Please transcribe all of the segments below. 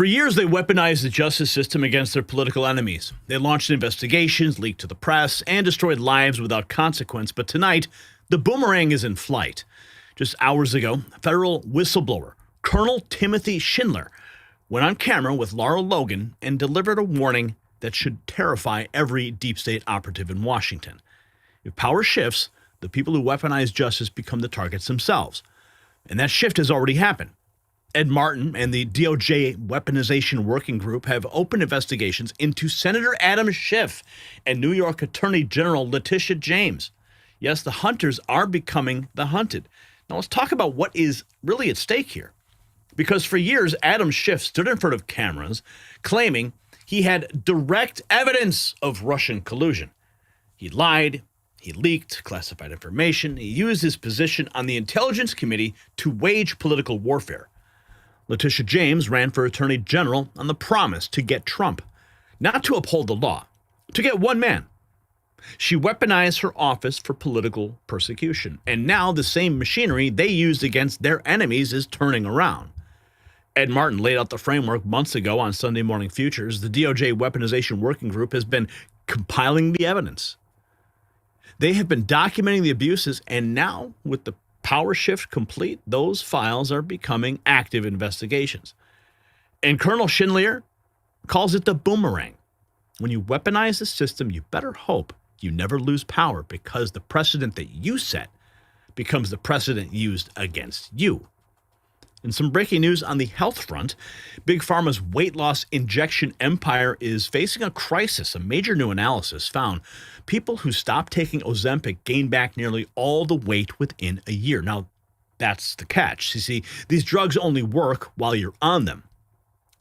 For years, they weaponized the justice system against their political enemies. They launched investigations, leaked to the press, and destroyed lives without consequence. But tonight, the boomerang is in flight. Just hours ago, federal whistleblower Colonel Timothy Schindler went on camera with Laura Logan and delivered a warning that should terrify every deep state operative in Washington. If power shifts, the people who weaponize justice become the targets themselves. And that shift has already happened. Ed Martin and the DOJ Weaponization Working Group have opened investigations into Senator Adam Schiff and New York Attorney General Letitia James. Yes, the hunters are becoming the hunted. Now let's talk about what is really at stake here. Because for years, Adam Schiff stood in front of cameras claiming he had direct evidence of Russian collusion. He lied, he leaked classified information, he used his position on the Intelligence Committee to wage political warfare. Letitia James ran for Attorney General on the promise to get Trump, not to uphold the law, to get one man. She weaponized her office for political persecution, and now the same machinery they used against their enemies is turning around. Ed Martin laid out the framework months ago on Sunday Morning Futures. The DOJ Weaponization Working Group has been compiling the evidence. They have been documenting the abuses, and now, with the power shift complete, those files are becoming active investigations. And Colonel Schindler calls it the boomerang. When you weaponize the system, you better hope you never lose power, because the precedent that you set becomes the precedent used against you. And some breaking news on the health front. Big Pharma's weight loss injection empire is facing a crisis. A major new analysis found people who stopped taking Ozempic gained back nearly all the weight within a year. Now, that's the catch. You see, these drugs only work while you're on them.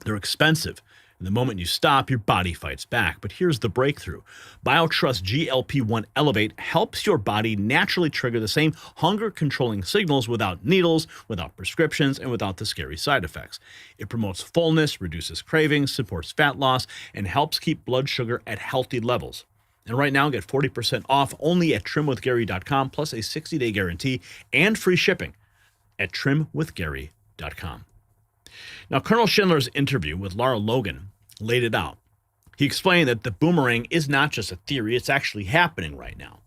They're expensive. And the moment you stop, your body fights back. But here's the breakthrough. BioTrust GLP-1 Elevate helps your body naturally trigger the same hunger-controlling signals without needles, without prescriptions, and without the scary side effects. It promotes fullness, reduces cravings, supports fat loss, and helps keep blood sugar at healthy levels. And right now, get 40% off only at trimwithgary.com, plus a 60-day guarantee and free shipping at trimwithgary.com. Now, Colonel Schindler's interview with Laura Logan laid it out. He explained that the boomerang is not just a theory, it's actually happening right now.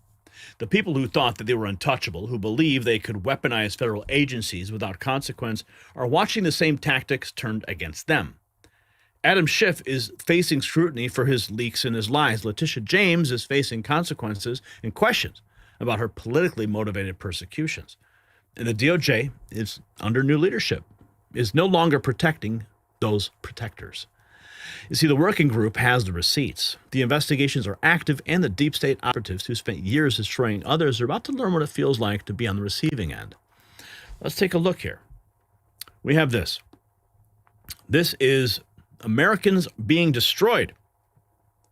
The people who thought that they were untouchable, who believe they could weaponize federal agencies without consequence, are watching the same tactics turned against them. Adam Schiff is facing scrutiny for his leaks and his lies. Letitia James is facing consequences and questions about her politically motivated persecutions. And the DOJ is under new leadership, is no longer protecting those protectors. You see, the working group has the receipts. The investigations are active, and the deep state operatives who spent years destroying others are about to learn what it feels like to be on the receiving end. Let's take a look here. We have this. This is Americans being destroyed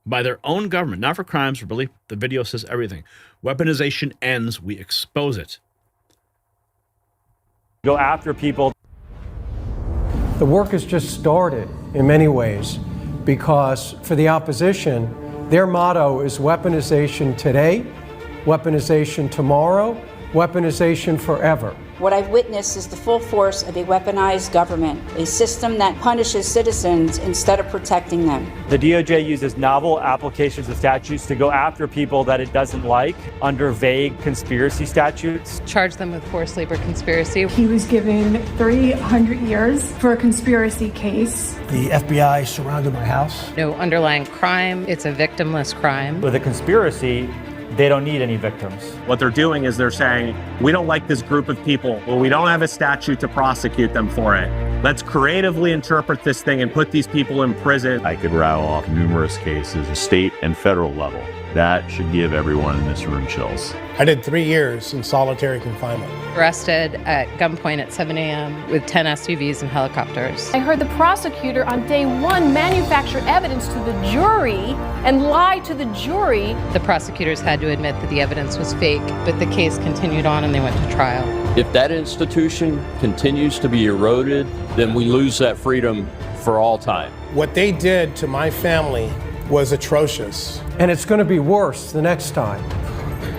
by their own government, not for crimes, for belief. The video says everything. Weaponization ends, we expose it. Go after people. The work has just started in many ways, because for the opposition, their motto is weaponization today, weaponization tomorrow, weaponization forever. What I've witnessed is the full force of a weaponized government, a system that punishes citizens instead of protecting them. The DOJ uses novel applications of statutes to go after people that it doesn't like under vague conspiracy statutes. Charge them with forced labor conspiracy. He was given 300 years for a conspiracy case. The FBI surrounded my house. No underlying crime. It's a victimless crime. With a conspiracy, they don't need any victims. What they're doing is they're saying, we don't like this group of people. Well, we don't have a statute to prosecute them for it. Let's creatively interpret this thing and put these people in prison. I could rattle off numerous cases, state and federal level. That should give everyone in this room chills. I did 3 years in solitary confinement. Arrested at gunpoint at 7 a.m. with 10 SUVs and helicopters. I heard the prosecutor on day one manufacture evidence to the jury and lie to the jury. The prosecutors had to admit that the evidence was fake, but the case continued on and they went to trial. If that institution continues to be eroded, then we lose that freedom for all time. What they did to my family was atrocious. And it's going to be worse the next time.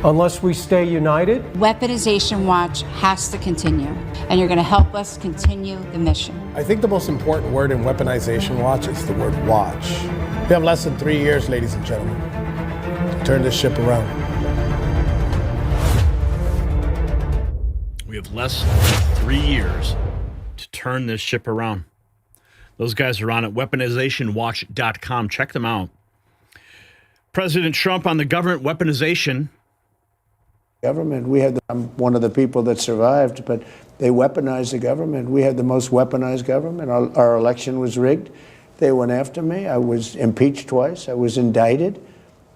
Unless we stay united, Weaponization Watch has to continue, and you're going to help us continue the mission. I think the most important word in Weaponization Watch is the word watch. We have less than 3 years, ladies and gentlemen, to turn this ship around. We have less than 3 years to turn this ship around. Those guys are on at weaponizationwatch.com. Check them out. President Trump on the government weaponization. Government. I'm one of the people that survived, but they weaponized the government. We had the most weaponized government. Our election was rigged. They went after me. I was impeached twice. I was indicted.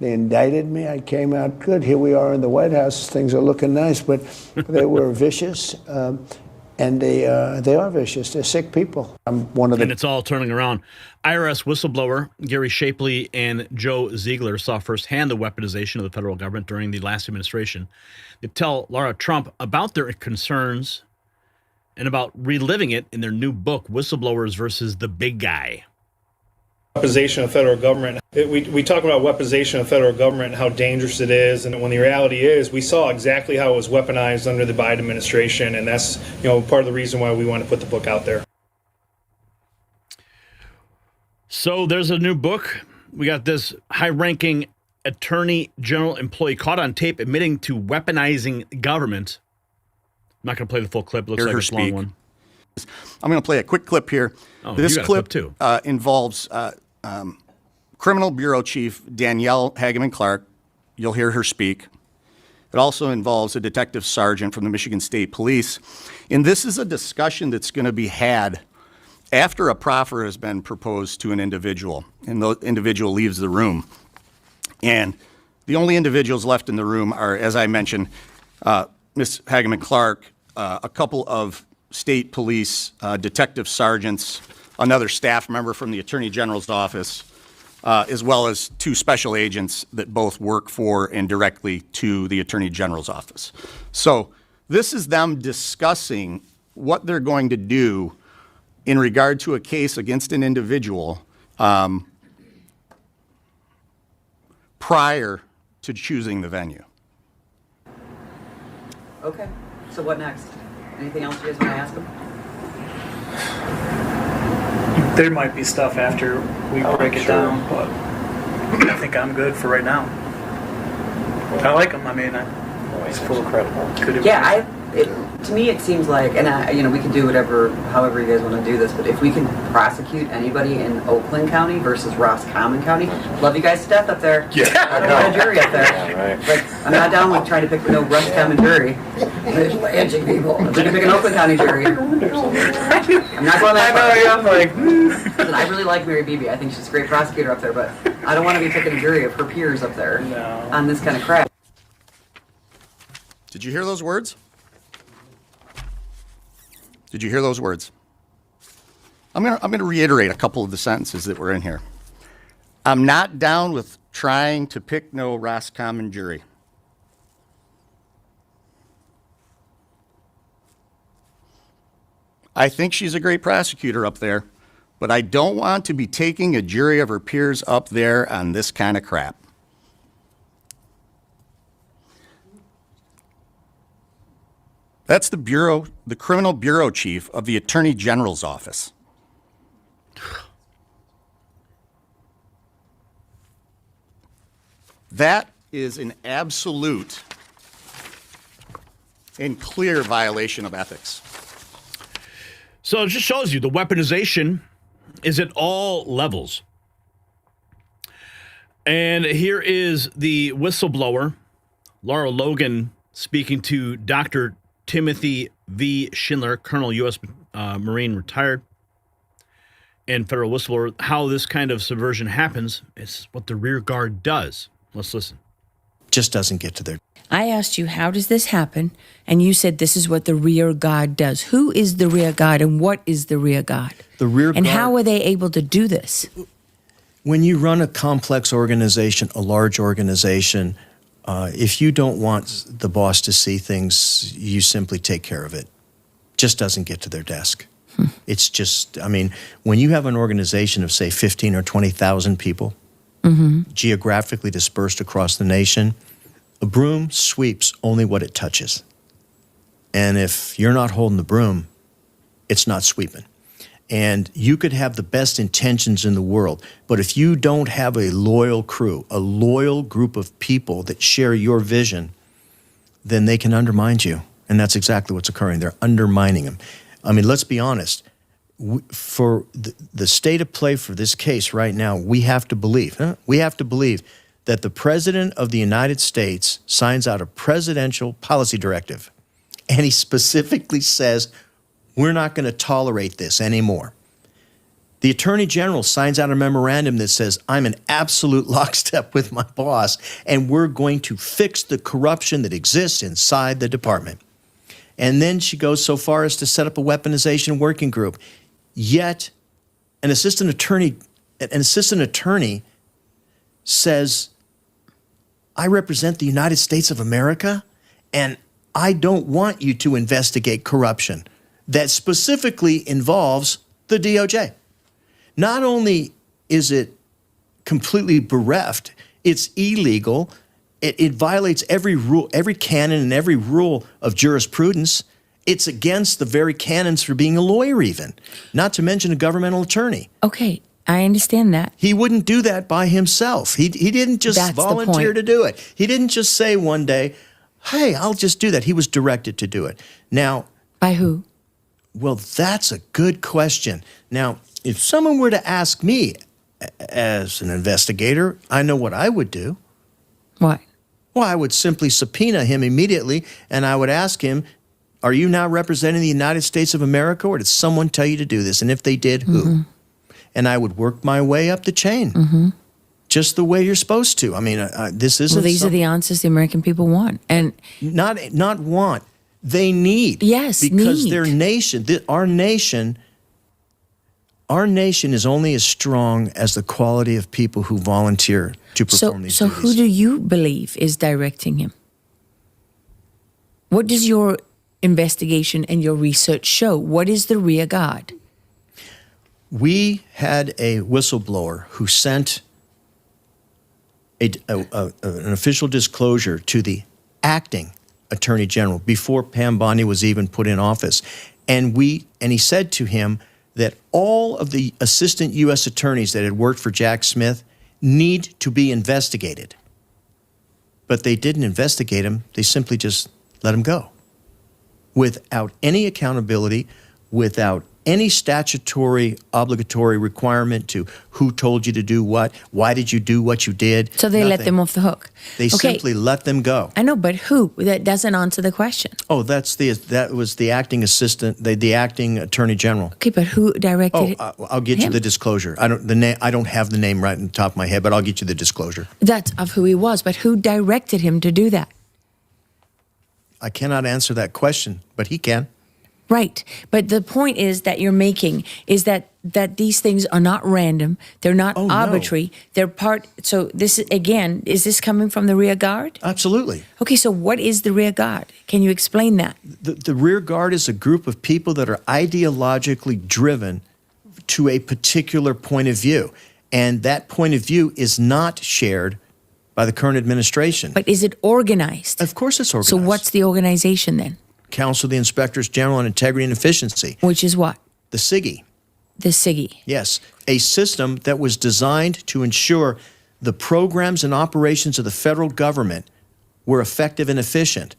They indicted me. I came out good. Here we are in the White House. Things are looking nice, but they were vicious, and they are vicious. They're sick people. I'm one of them. And it's all turning around. IRS whistleblower Gary Shapley and Joe Ziegler saw firsthand the weaponization of the federal government during the last administration. They tell Laura Trump about their concerns and about reliving it in their new book, Whistleblowers versus the Big Guy. Weaponization of federal government. We talk about weaponization of federal government and how dangerous it is, and when the reality is we saw exactly how it was weaponized under the Biden administration, and that's part of the reason why we want to put the book out there. So there's a new book. We got this high-ranking attorney general employee caught on tape admitting to weaponizing government. I'm not going to play the full clip. It looks like it's a long one. I'm going to play a quick clip here. This clip too. Involves Criminal Bureau Chief Danielle Hageman Clark. You'll hear her speak. It also involves a detective sergeant from the Michigan State Police. And this is a discussion that's going to be had after a proffer has been proposed to an individual, and the individual leaves the room. And the only individuals left in the room are, as I mentioned, Ms. Hageman Clark, a couple of state police detective sergeants, another staff member from the Attorney General's office, as well as 2 special agents that both work for and directly to the Attorney General's office. So this is them discussing what they're going to do in regard to a case against an individual prior to choosing the venue. Okay, so what next? Anything else you guys want to ask them? There might be stuff after we break it down, but I think I'm good for right now. I like him. I mean, he's full of credible. To me, it seems like, and we can do however you guys want to do this, but if we can prosecute anybody in Oakland County versus Roscommon County, love you guys to death up there. Yeah. I don't want a jury up there. Yeah, right. Like, I'm not down with trying to pick no Roscommon jury. Edging people. We can pick an Oakland County jury. I'm not going that far. I'm like, listen, I really like Mary Beebe. I think she's a great prosecutor up there, but I don't want to be picking a jury of her peers up there on this kind of crap. Did you hear those words? Did you hear those words? I'm going to reiterate a couple of the sentences that were in here. I'm not down with trying to pick no Roscommon jury. I think she's a great prosecutor up there, but I don't want to be taking a jury of her peers up there on this kind of crap. That's the criminal bureau chief of the Attorney General's office. That is an absolute and clear violation of ethics. So it just shows you the weaponization is at all levels. And here is the whistleblower, Laura Logan, speaking to Dr. Timothy V. Schindler, Colonel U.S. Marine, retired, and federal whistleblower. How this kind of subversion happens is what the rear guard does. Let's listen. Just doesn't get to their... I asked you, how does this happen? And you said this is what the rear guard does. Who is the rear guard and what is the rear guard? The rear guard... And how are they able to do this? When you run a complex organization, a large organization, if you don't want the boss to see things, you simply take care of it. Just doesn't get to their desk. It's just, I mean, when you have an organization of, say, 15 or 20,000 people, geographically dispersed across the nation, A broom sweeps only what it touches. And if you're not holding the broom, it's not sweeping. And you could have the best intentions in the world, but if you don't have a loyal crew, a loyal group of people that share your vision, then they can undermine you. And that's exactly what's occurring. They're undermining him. I mean, let's be honest. For the state of play for this case right now, we have to believe that the President of the United States signs out a presidential policy directive, and he specifically says, we're not going to tolerate this anymore. The Attorney General signs out a memorandum that says, I'm in absolute lockstep with my boss, and we're going to fix the corruption that exists inside the department. And then she goes so far as to set up a weaponization working group. Yet, an assistant attorney says, I represent the United States of America, and I don't want you to investigate corruption that specifically involves the DOJ. Not only is it completely bereft, it's illegal, it violates every rule, every canon and every rule of jurisprudence. It's against the very canons for being a lawyer even, not to mention a governmental attorney. Okay, I understand that. He wouldn't do that by himself. He didn't just volunteer to do it. He didn't just say one day, hey, I'll just do that. He was directed to do it. Now, by who? Well, that's a good question. Now, if someone were to ask me as an investigator, I know what I would do. What? Well, I would simply subpoena him immediately, and I would ask him, are you now representing the United States of America, or did someone tell you to do this? And if they did, who? Mm-hmm. And I would work my way up the chain, just the way you're supposed to. I mean, this isn't. Well, these are the answers the American people want, and not want. They need. Yes, because need. Their nation, our nation is only as strong as the quality of people who volunteer to perform these duties. So who do you believe is directing him? What does your investigation and your research show? What is the rear guard? We had a whistleblower who sent an official disclosure to the acting Attorney General before Pam Bondi was even put in office. And he said to him that all of the assistant U.S. attorneys that had worked for Jack Smith need to be investigated. But they didn't investigate him. They simply just let him go without any accountability, without any statutory obligatory requirement to who told you to do what, why did you do what you did. So they let them off the hook. They simply let them go. I know, but who? That doesn't answer the question. Oh, that was the acting assistant, the acting Attorney General. Okay, but who directed it? I'll get you the disclosure. I don't have the name right on the top of my head, but I'll get you the disclosure. That's of who he was, but who directed him to do that? I cannot answer that question, but he can. Right. But the point is that you're making is that these things are not random. They're not arbitrary. No. They're part. So this, again, is this coming from the rear guard? Absolutely. Okay, so what is the rear guard? Can you explain that? The rear guard is a group of people that are ideologically driven to a particular point of view. And that point of view is not shared by the current administration. But is it organized? Of course it's organized. So what's the organization then? Council of the Inspectors General on Integrity and Efficiency. Which is what? The SIGI. The SIGI. Yes, a system that was designed to ensure the programs and operations of the federal government were effective and efficient.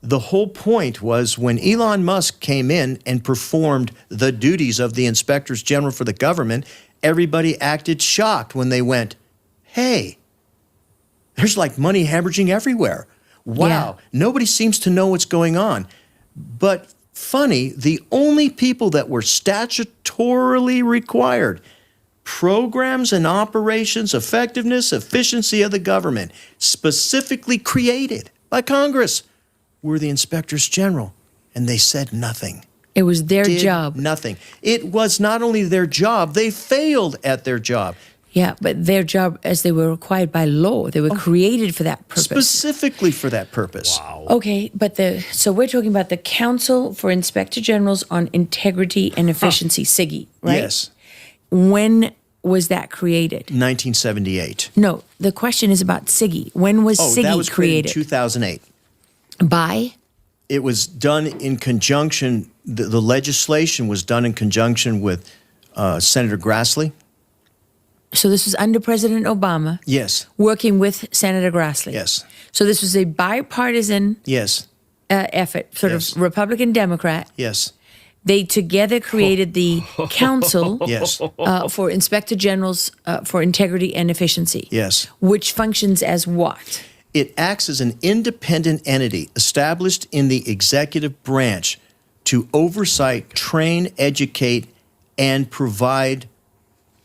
The whole point was when Elon Musk came in and performed the duties of the Inspectors General for the government, everybody acted shocked when they went, hey, there's like money hemorrhaging everywhere. Wow, yeah. Nobody seems to know what's going on. But funny, the only people that were statutorily required, programs and operations, effectiveness, efficiency of the government, specifically created by Congress, were the Inspectors General. And they said nothing. It was their job. Nothing. It was not only their job, they failed at their job. Yeah, but their job, as they were required by law, they were created for that purpose. Specifically for that purpose. Wow. Okay, but so we're talking about the Council for Inspector Generals on Integrity and Efficiency, SIGI, right? Yes. When was that created? 1978. No, the question is about SIGI. When was SIGI that was created created? in 2008. By? It was done in conjunction, the legislation was done in conjunction with Senator Grassley. So this was under President Obama. Yes. Working with Senator Grassley. Yes. So this was a bipartisan Yes. effort, sort Yes. of Republican-Democrat. Yes. They together created the Council Yes. For Inspector Generals for Integrity and Efficiency. Yes. Which functions as what? It acts as an independent entity established in the executive branch to oversight, train, educate, and provide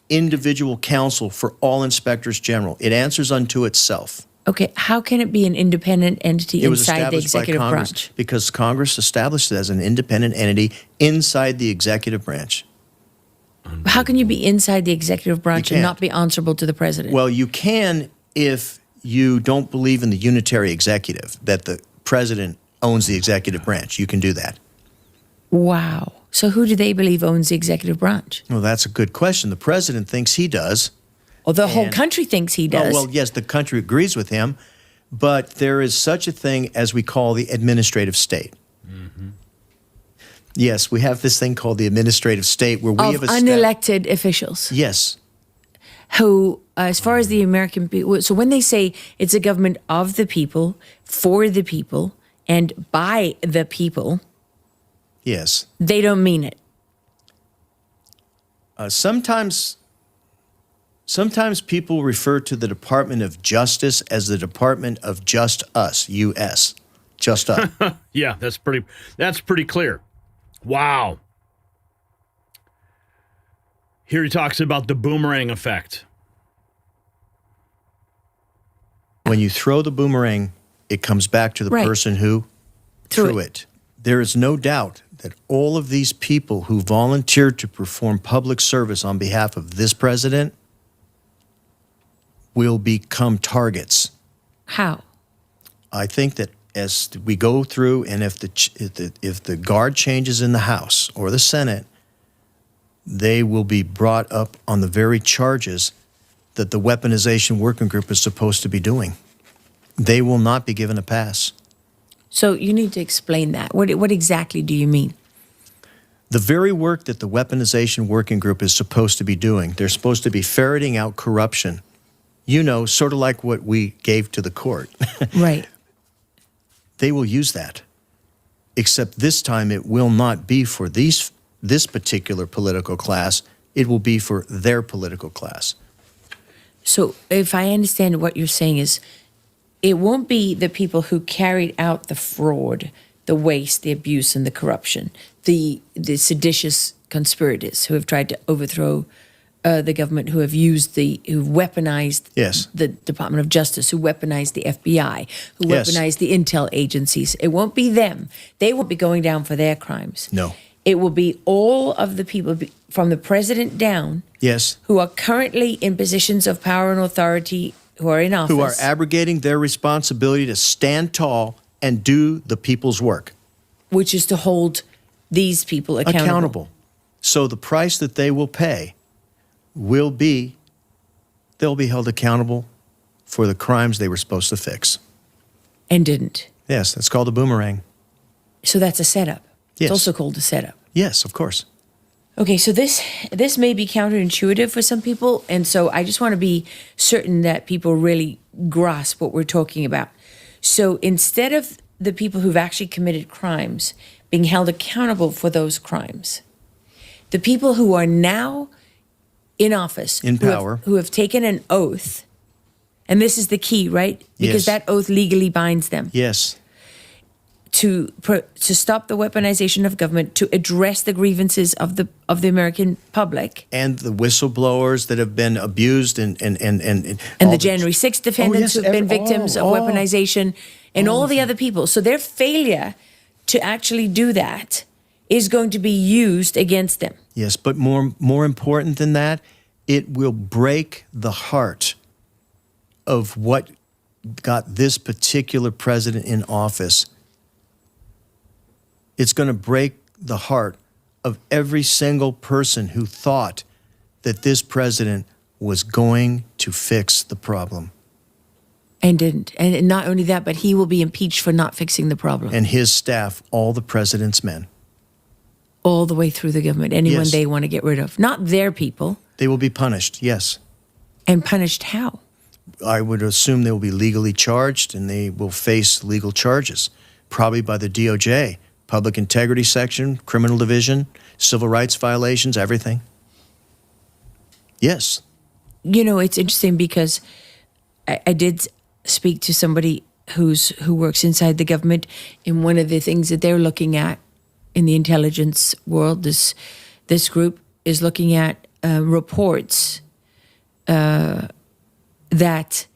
individual counsel for all inspectors general. It answers unto itself. Okay, how can it be an independent entity It was inside the established by executive Congress branch? because Congress established it as an independent entity inside the executive branch. How can you be inside the executive branch and can't. not be answerable to the president? Well, you can if you don't believe in the unitary executive, that the president owns the executive branch. You can do that. Wow. So who do they believe owns the executive branch? Well, that's a good question. The president thinks he does. Well, the whole country thinks he does. Oh, well, yes, the country agrees with him, but there is such a thing as we call the administrative state. Yes, we have this thing called the administrative state where we of have unelected officials. Yes. Who, as far as the American people, so when they say it's a government of the people, for the people, and by the people, Yes. they don't mean it. Sometimes people refer to the Department of Justice as the Department of Just Us, U.S. Just Us. Yeah, that's pretty clear. Wow. Here he talks about the boomerang effect. When you throw the boomerang, it comes back to the Right. person who threw it. There is no doubt that all of these people who volunteered to perform public service on behalf of this president will become targets. How? I think that as we go through, and if the guard changes in the House or the Senate, they will be brought up on the very charges that the weaponization working group is supposed to be doing. They will not be given a pass. So you need to explain that. What exactly do you mean? The very work that the weaponization working group is supposed to be doing, they're supposed to be ferreting out corruption. You know, sort of like what we gave to the court. Right. They will use that. Except this time it will not be for this particular political class. It will be for their political class. So if I understand what you're saying is, it won't be the people who carried out the fraud, the waste, the abuse, and the corruption, the seditious conspirators who have tried to overthrow the government, who have weaponized the Department of Justice, who weaponized the FBI, who weaponized the intel agencies. It won't be them. They won't be going down for their crimes. No. It will be all of the people from the president down who are currently in positions of power and authority, who are in office. Who are abrogating their responsibility to stand tall and do the people's work. Which is to hold these people accountable. So the price that they will pay will be, they'll be held accountable for the crimes they were supposed to fix. And didn't. Yes, that's called a boomerang. So that's a setup. Yes. It's also called a setup. Yes, of course. Okay, so this may be counterintuitive for some people, and so I just want to be certain that people really grasp what we're talking about. So instead of the people who've actually committed crimes being held accountable for those crimes, the people who are now in office, in power, who have taken an oath, and this is the key, right? Because that oath legally binds them. Yes. To stop the weaponization of government, to address the grievances of the American public, and the whistleblowers that have been abused, and the January 6th defendants who've been victims of weaponization, and all the other people. So their failure to actually do that is going to be used against them. Yes, but more important than that, it will break the heart of what got this particular president in office. It's going to break the heart of every single person who thought that this president was going to fix the problem. And didn't. And not only that, but he will be impeached for not fixing the problem. And his staff, all the president's men. All the way through the government, anyone Yes. they want to get rid of. Not their people. They will be punished, yes. And punished how? I would assume they will be legally charged and they will face legal charges, probably by the DOJ, Public Integrity Section, Criminal Division, civil rights violations, everything. Yes. You know, it's interesting because I did speak to somebody who works inside the government, and one of the things that they're looking at in the intelligence world, this group is looking at reports that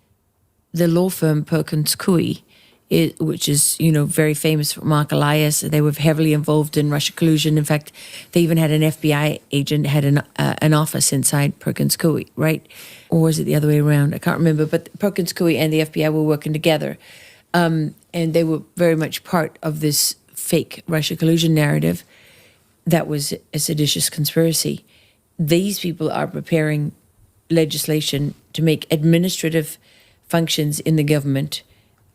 the law firm Perkins Coie, which is, you know, very famous for Mark Elias, they were heavily involved in Russia collusion. In fact, they even had an FBI agent had an office inside Perkins Coie, right? Or was it the other way around? I can't remember. But Perkins Coie and the FBI were working together, and they were very much part of this fake Russia collusion narrative that was a seditious conspiracy. These people are preparing legislation to make administrative functions in the government.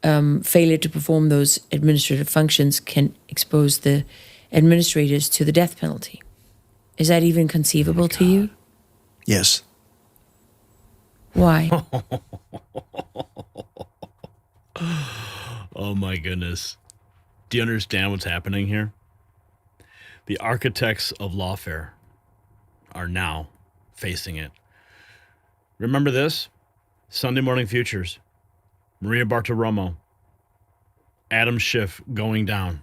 Failure to perform those administrative functions can expose the administrators to the death penalty. Is that even conceivable to you? Yes. Why? Oh my goodness. Do you understand what's happening here? The architects of lawfare are now facing it. Remember this? Sunday Morning Futures. Maria Bartiromo. Adam Schiff going down.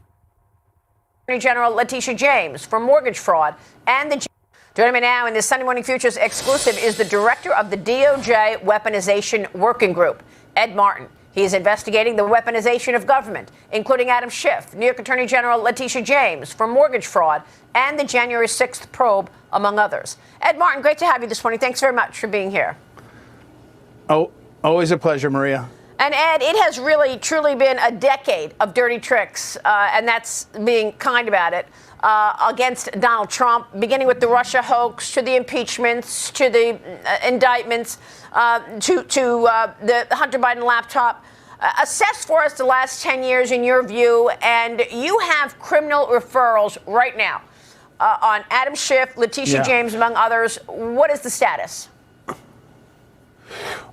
Attorney General Letitia James for mortgage fraud. And joining me now in this Sunday Morning Futures exclusive is the director of the DOJ Weaponization Working Group, Ed Martin. He is investigating the weaponization of government, including Adam Schiff, New York Attorney General Letitia James for mortgage fraud, and the January 6th probe, among others. Ed Martin, great to have you this morning. Thanks very much for being here. Oh, always a pleasure, Maria. And Ed, it has really, truly been a decade of dirty tricks, and that's being kind about it, against Donald Trump, beginning with the Russia hoax, to the impeachments, to the indictments, to the Hunter Biden laptop. Assess for us the last 10 years in your view, and you have criminal referrals right now on Adam Schiff, Letitia James, among others. What is the status?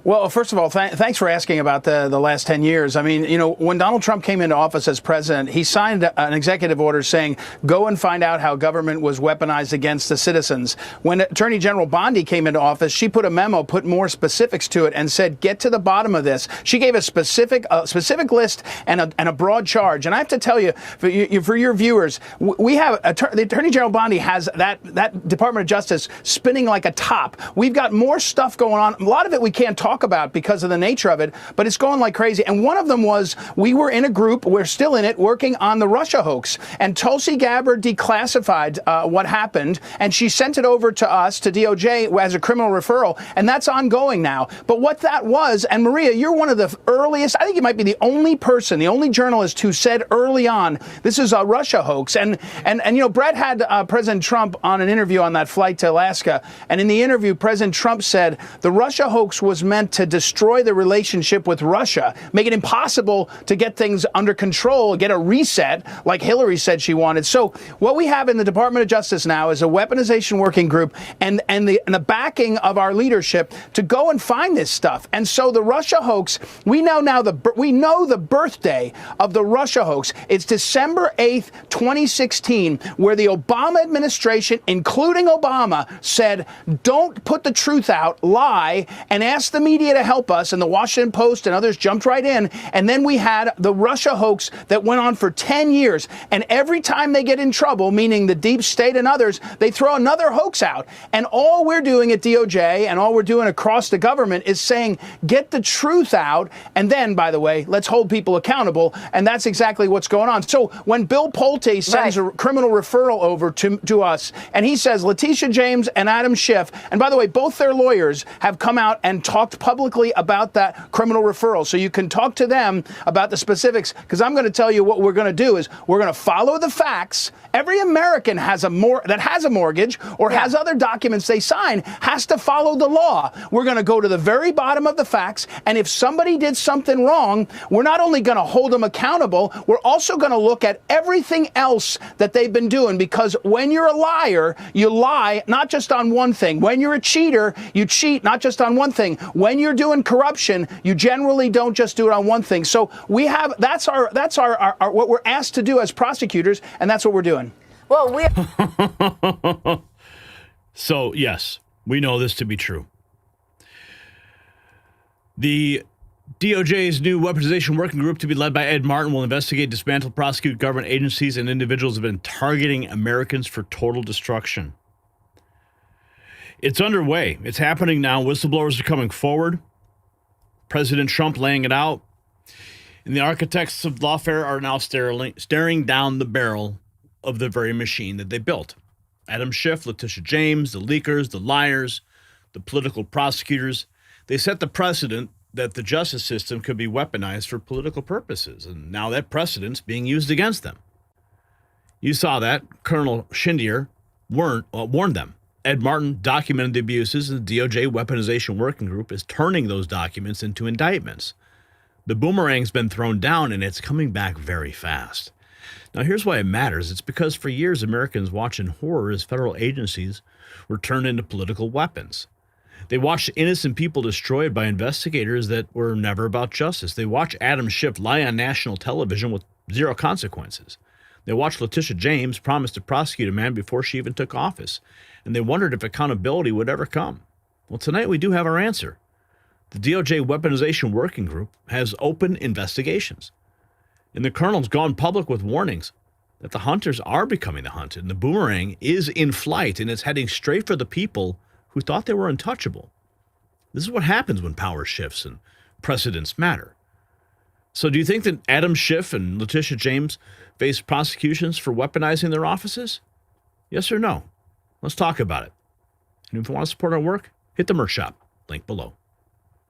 Well, first of all, thanks for asking about the last 10 years. I mean, you know, when Donald Trump came into office as president, he signed an executive order saying, go and find out how government was weaponized against the citizens. When Attorney General Bondi came into office, she put a memo, put more specifics to it, and said, get to the bottom of this. She gave a specific list and a broad charge. And I have to tell you, for your viewers, we have the Attorney General Bondi has that Department of Justice spinning like a top. We've got more stuff going on. A lot of it we can't talk about because of the nature of it, but it's going like crazy. And one of them was, we were in a group, we're still in it, working on the Russia hoax. And Tulsi Gabbard declassified what happened, and she sent it over to us, to DOJ, as a criminal referral, and that's ongoing now. But what that was, and Maria, you're one of the earliest, I think you might be the only person, the only journalist who said early on, this is a Russia hoax. And you know, Brett had President Trump on an interview on that flight to Alaska, and in the interview, President Trump said, the Russia hoax was meant to destroy the relationship with Russia, make it impossible to get things under control, get a reset like Hillary said she wanted. So what we have in the Department of Justice now is a weaponization working group and the backing of our leadership to go and find this stuff. And so the Russia hoax, we know the birthday of the Russia hoax. It's December 8th, 2016, where the Obama administration, including Obama, said, don't put the truth out, lie, and ask the media to help us, and the Washington Post and others jumped right in. And then we had the Russia hoax that went on for 10 years. And every time they get in trouble, meaning the deep state and others, they throw another hoax out. And all we're doing at DOJ and all we're doing across the government is saying, get the truth out. And then, by the way, let's hold people accountable. And that's exactly what's going on. So when Bill Pulte sends a criminal referral over to us, and he says Letitia James and Adam Schiff, and by the way, both their lawyers have come out and talked publicly about that criminal referral so you can talk to them about the specifics, because I'm going to tell you what we're going to do is we're going to follow the facts. Every American that has a mortgage or has other documents they sign has to follow the law. We're going to go to the very bottom of the facts, and if somebody did something wrong, we're not only going to hold them accountable, we're also going to look at everything else that they've been doing, because when you're a liar, you lie not just on one thing. When you're a cheater, you cheat not just on one thing. When you're doing corruption, you generally don't just do it on one thing. So that's our what we're asked to do as prosecutors, and that's what we're doing. Well, So, yes, we know this to be true. The DOJ's new weaponization working group, to be led by Ed Martin, will investigate, dismantle, prosecute government agencies and individuals who have been targeting Americans for total destruction. It's underway. It's happening now. Whistleblowers are coming forward. President Trump laying it out. And the architects of lawfare are now staring down the barrel of the very machine that they built. Adam Schiff, Letitia James, the leakers, the liars, the political prosecutors, they set the precedent that the justice system could be weaponized for political purposes, and now that precedent's being used against them. You saw that. Colonel Schindler warned them. Ed Martin documented the abuses, and the DOJ weaponization working group is turning those documents into indictments. The boomerang's been thrown down, and it's coming back very fast. Now, here's why it matters. It's because for years, Americans watched in horror as federal agencies were turned into political weapons. They watched innocent people destroyed by investigators that were never about justice. They watched Adam Schiff lie on national television with zero consequences. They watched Letitia James promise to prosecute a man before she even took office. And they wondered if accountability would ever come. Well, tonight we do have our answer. The DOJ Weaponization Working Group has open investigations. And the colonel's gone public with warnings that the hunters are becoming the hunted. And the boomerang is in flight, and it's heading straight for the people who thought they were untouchable. This is what happens when power shifts and precedents matter. So do you think that Adam Schiff and Letitia James face prosecutions for weaponizing their offices? Yes or no? Let's talk about it. And if you want to support our work, hit the merch shop, link below.